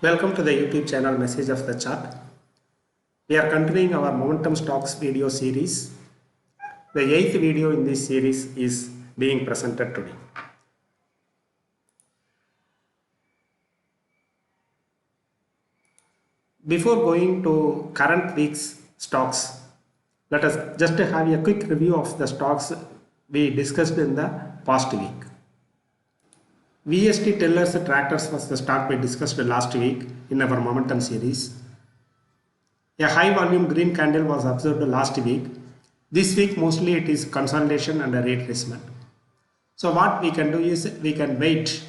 Welcome to the YouTube channel Message of the Chart. We are continuing our Momentum Stocks video series. The eighth video in this series is being presented today. Before going to current week's stocks, let us just have a quick review of the stocks we discussed in the past week. VST Tellers Tractors was the stock we discussed last week in our Momentum series. A high volume green candle was observed last week. This week mostly it is consolidation and a retracement. So what we can do is we can wait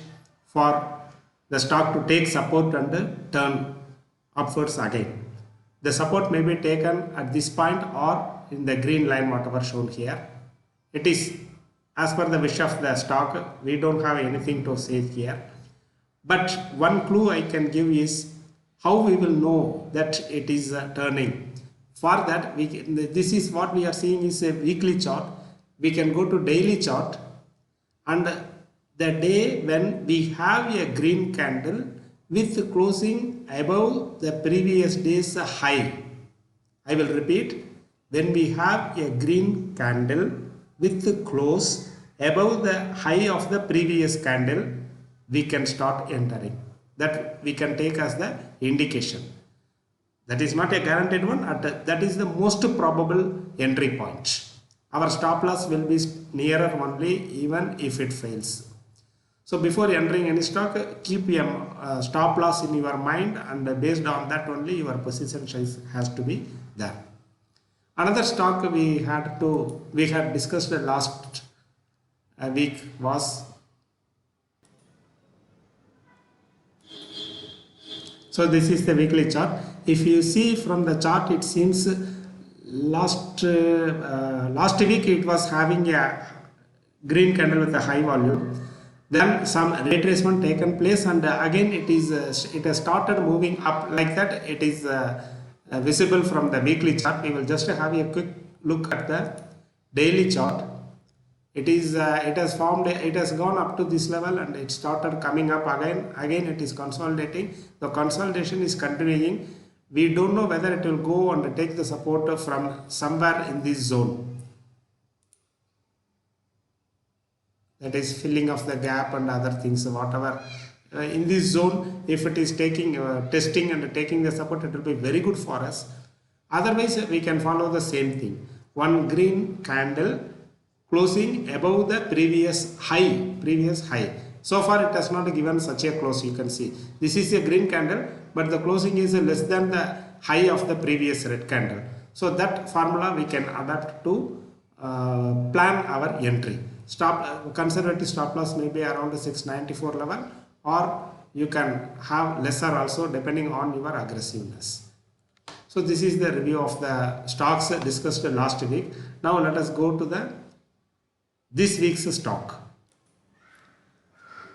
for the stock to take support and turn upwards again. The support may be taken at this point or in the green line whatever shown here. It is as per the wish of the stock. We don't have anything to say here. But one clue I can give is how we will know that it is turning. For that, this is what we are seeing is a weekly chart. We can go to daily chart, and the day when we have a green candle with closing above the previous day's high. I will repeat, when we have a green candle with the close above the high of the previous candle, we can start entering. That we can take as the indication. That is not a guaranteed one, that is the most probable entry point. Our stop loss will be nearer only even if it fails. So before entering any stock, keep a stop loss in your mind, and based on that only your position size has to be there. Another stock we had discussed last week was, so this is the weekly chart. If you see from the chart, it seems last week it was having a green candle with a high volume. Then some retracement taken place, and again it has started moving up like that. It is visible from the weekly chart. We will just have a quick look at the daily chart. It has gone up to this level and it started coming up again it is consolidating. The consolidation is continuing. We don't know whether it will go and take the support from somewhere in this zone. That is filling of the gap and other things, whatever. In this zone, if it is taking testing and taking the support, it will be very good for us. Otherwise, we can follow the same thing. One green candle closing above the previous high. So far it has not given such a close. You can see this is a green candle, but the closing is less than the high of the previous red candle. So that formula we can adapt to plan our entry. Conservative stop loss may be around the 694 level, or you can have lesser also depending on your aggressiveness. So this is the review of the stocks discussed last week. Now let us go to this week's stock.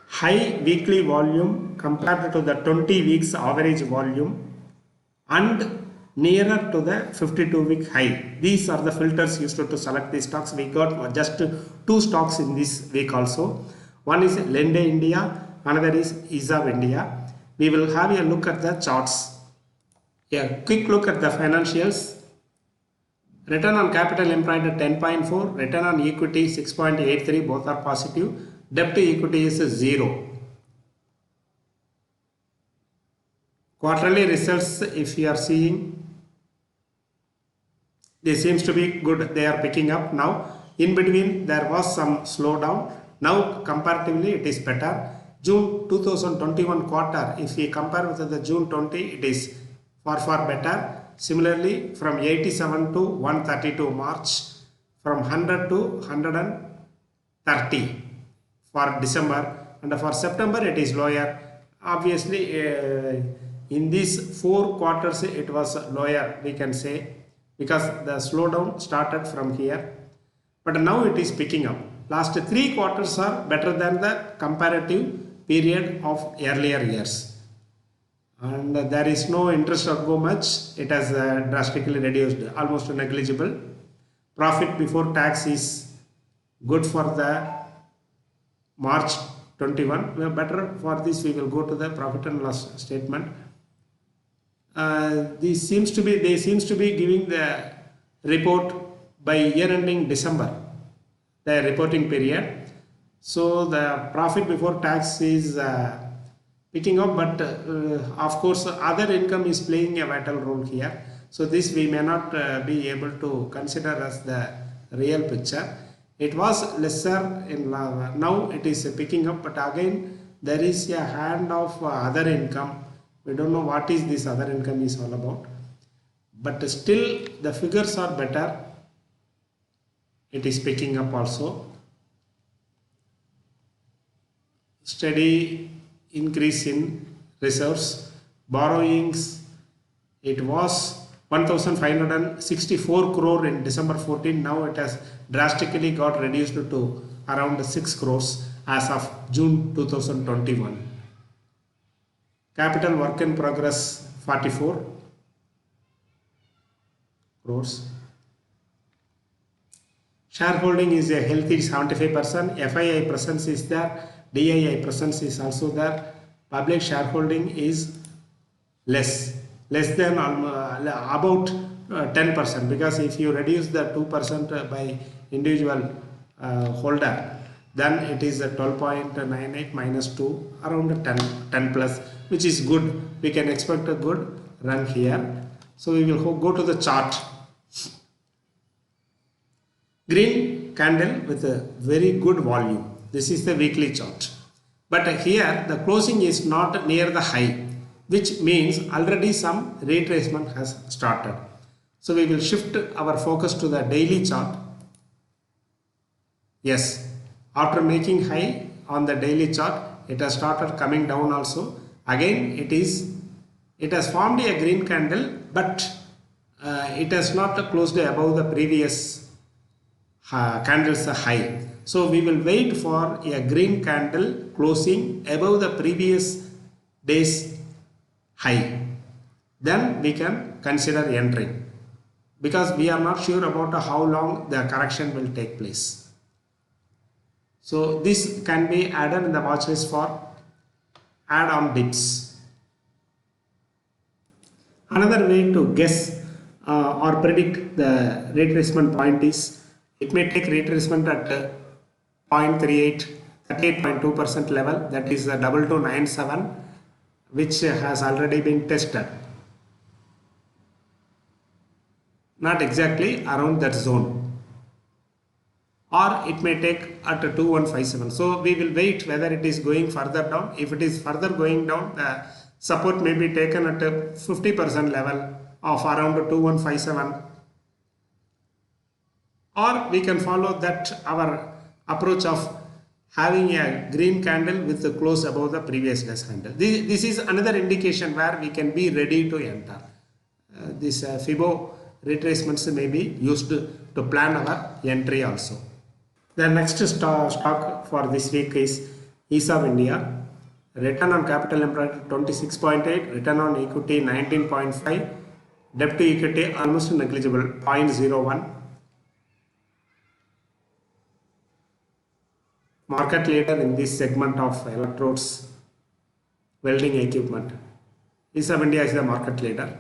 High weekly volume compared to the 20 weeks average volume and nearer to the 52-week high. These are the filters used to select the stocks. We got just two stocks in this week also. One is Lende India, another is Izab India. We will have a look at the charts. A quick look at the financials. Return on capital employed at 10.4, return on equity 6.83, both are positive. Debt to equity is 0. Quarterly results, if you are seeing, they seems to be good. They are picking up now. In between there was some slowdown. Now comparatively it is better. June 2021 quarter, if we compare with the June 20, it is far better. Similarly, from 87 to 132 March, from 100 to 130 for December, and for September it is lower. Obviously, in these 4 quarters it was lower, we can say, because the slowdown started from here. But now it is picking up. Last 3 quarters are better than the comparative period of earlier years. And there is no interest or go much. It has drastically reduced, almost negligible. Profit before tax is good for the March 21. Well, better for this we will go to the profit and loss statement. They seems to be giving the report by year ending December, the reporting period. So the profit before tax is picking up, but of course other income is playing a vital role here. So this we may not be able to consider as the real picture. It was lesser in now it is picking up, but again there is a hand of other income. We don't know what is this other income is all about, but still the figures are better. It is picking up also. Steady increase in reserves. Borrowings, it was 1564 crore in December 14. Now it has drastically got reduced to around 6 crores as of June 2021. Capital work in progress 44 crores. Shareholding is a healthy 75%. FII presence is there. DII presence is also there. Public shareholding is less than about 10%, because if you reduce the 2% by individual holder, then it is a 12.98 minus 2, around 10 plus, which is good. We can expect a good run here. So we will go to the chart. Green candle with a very good volume. This is the weekly chart. But here the closing is not near the high, which means already some retracement has started. So we will shift our focus to the daily chart. Yes, after making high on the daily chart, it has started coming down also. Again, it has formed a green candle, but it has not closed above the previous candle's high. So we will wait for a green candle closing above the previous day's high. Then we can consider entering, because we are not sure about how long the correction will take place. So this can be added in the watch list for add-on dips. Another way to guess or predict the retracement point is, it may take retracement at 0.38, 38.2% level, that is 2297, which has already been tested. Not exactly around that zone. Or it may take at 2157. So we will wait whether it is going further down. If it is further going down, the support may be taken at a 50% level of around 2157. Or we can follow that our approach of having a green candle with the close above the previous day's candle. This is another indication where we can be ready to enter. This FIBO retracements may be used to plan our entry also. The next stock for this week is ESOP India. Return on capital employed 26.8, return on equity 19.5, debt to equity almost negligible 0.01. Market leader in this segment of electrodes welding equipment. ESOP India is the market leader.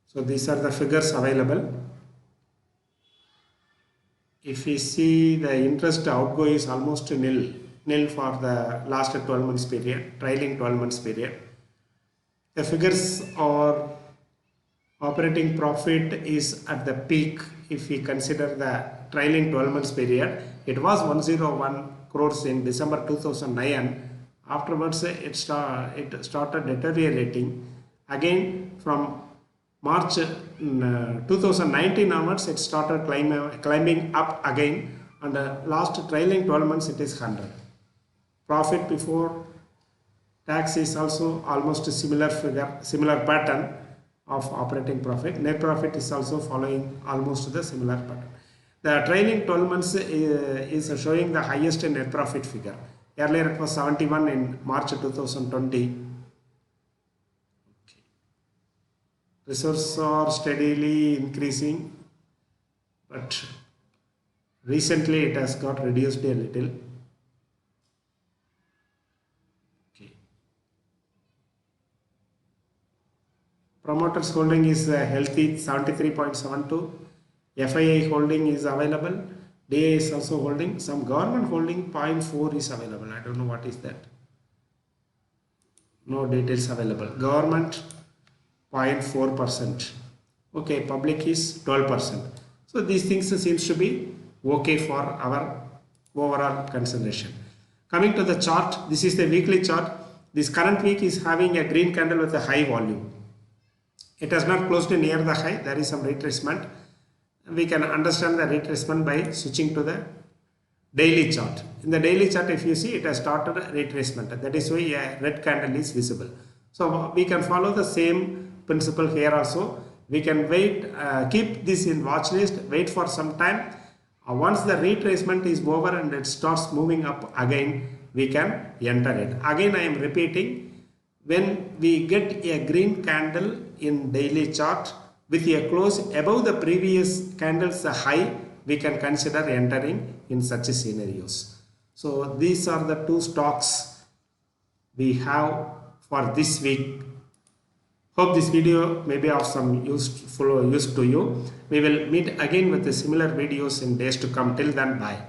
So these are the figures available. If we see, the interest outgo is almost nil for the last 12 months period, trailing 12 months period. The figures are operating profit is at the peak. If we consider the trailing 12 months period, it was 101 crores in December 2009. Afterwards, it started deteriorating. Again, from March 2019 onwards, it started climbing up again, and last trailing 12 months it is 100. Profit before tax is also almost a similar figure, similar pattern of operating profit. Net profit is also following almost the similar pattern. The trailing 12 months is showing the highest net profit figure. Earlier it was 71 in March 2020. Reserves are steadily increasing, but Recently it has got reduced a little. Okay. Promoters holding is healthy 73.72. FII holding is available. DA is also holding. Some government holding 0.4 is available. I don't know what is that. No details available. Government 0.4%. Okay, public is 12%. So these things seems to be okay for our overall consideration. Coming to the chart, this is the weekly chart. This current week is having a green candle with a high volume. It has not closed near the high. There is some retracement. We can understand the retracement by switching to the daily chart. In the daily chart, if you see, it has started a retracement. That is why a red candle is visible. So we can follow the same principle here also. We can wait, keep this in watch list, wait for some time. Once the retracement is over and it starts moving up again, we can enter it. Again, I am repeating, when we get a green candle in daily chart with a close above the previous candle's high, we can consider entering in such scenarios. So these are the two stocks we have for this week. Hope this video may be of some use to you. We will meet again with the similar videos in days to come. Till then, bye.